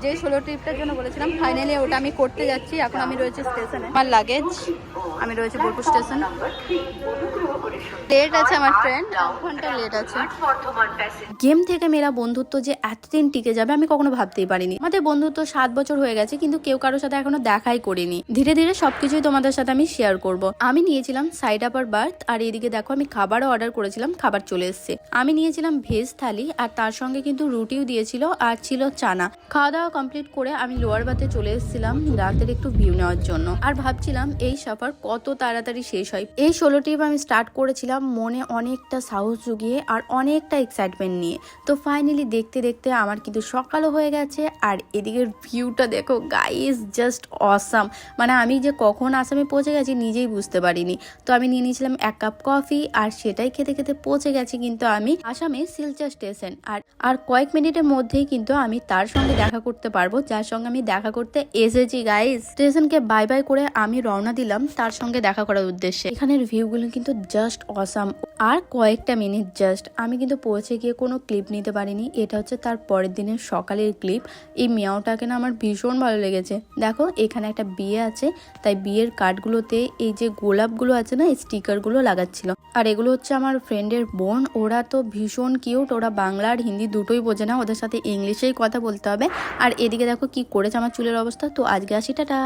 যে সোলো ট্রিপটার জন্য বলেছিলাম ফাইনালি ওটা আমি করতে যাচ্ছি। এখন আমি রয়েছে স্টেশনে, আমার লাগেজ, আমি রয়েছে বোলপুর স্টেশন। লেট আছে আমার ট্রেন, 1 ঘন্টা লেট আছে। গেম থেকে মেরা বন্ধুত্ব যে এতদিন টিকে যাবে আমি কখনো ভাবতেই পারিনি। আমাদের বন্ধুত্ব 7 বছর হয়ে গেছে, কিন্তু কেউ কারোর সাথে এখনো দেখাই করিনি। ধীরে ধীরে সবকিছুই তোমাদের সাথে আমি শেয়ার করব। আমি নিয়েছিলাম সাইড আপার বার্থ, আর এদিকে দেখো আমি খাবারও অর্ডার করেছিলাম, খাবার চলে এসেছে। আমি নিয়েছিলাম ভেজ থালি, আর তার সঙ্গে কিন্তু রুটিও দিয়েছিল, আর ছিল চানা। খাওয়া দাওয়া কমপ্লিট করে আমি লোয়ার বাথে চলে এসেছিলাম রাতের একটু ভিউ নেওয়ার জন্য, আর ভাবছিলাম এই সফর কত তাড়াতাড়ি শেষ হয়। এই সোলো ট্রিপ আমি স্টার্ট করেছিলাম মনে অনেকটা সাহস জুগিয়ে আর অনেকটা এক্সাইটমেন্ট নিয়ে। তো ফাইনালি দেখতে দেখতে আমার কিন্তু সকালও হয়ে গেছে, আর এদিকের ভিউটা দেখো গাইস, জাস্ট অসাম। মানে আমি যে কখন আসামে পৌঁছে গেছি নিজেই বুঝতে পারিনি। তো আমি নিয়ে নিয়েছিলাম 1 কাপ কফি, আর সেটাই খেতে খেতে পৌঁছে গেছি কিন্তু আমি আসামে শিলচর স্টেশন। আর কয়েক মিনিটের মধ্যেই কিন্তু আমি তার সঙ্গে দেখা করতে পারবো যার সঙ্গে আমি দেখা করতে এসেছি গাইস। স্টেশনকে বাই বাই করে আমি রওনা দিলাম তার সঙ্গে দেখা করার উদ্দেশ্যে। এখানের ভিউগুলো কিন্তু জাস্ট অসাম। আর কয়েকটা মিনিট জাস্ট, আমি কিন্তু পৌঁছে গিয়ে কোনো ক্লিপ নিতে পারিনি। এটা হচ্ছে তার পরের দিনের সকালের ক্লিপ। এই মিয়াওটাকে না আমার ভীষণ ভালো লেগেছে। দেখো এখানে একটা বিয়ে আছে, তাই বিয়ের কার্ডগুলোতে এই যে গোলাপগুলো আছে না, এই স্টিকারগুলো লাগাচ্ছিল। আর এগুলো হচ্ছে আমার ফ্রেন্ডের বোন, ওরা তো ভীষণ কিউট। ওরা বাংলা আর হিন্দি দুটোই বোঝে না, ওদের সাথে ইংলিশেই কথা বলতে হবে। আর এদিকে দেখো কি করেছে আমার চুলের অবস্থা। তো আজকে আসি, টাটা।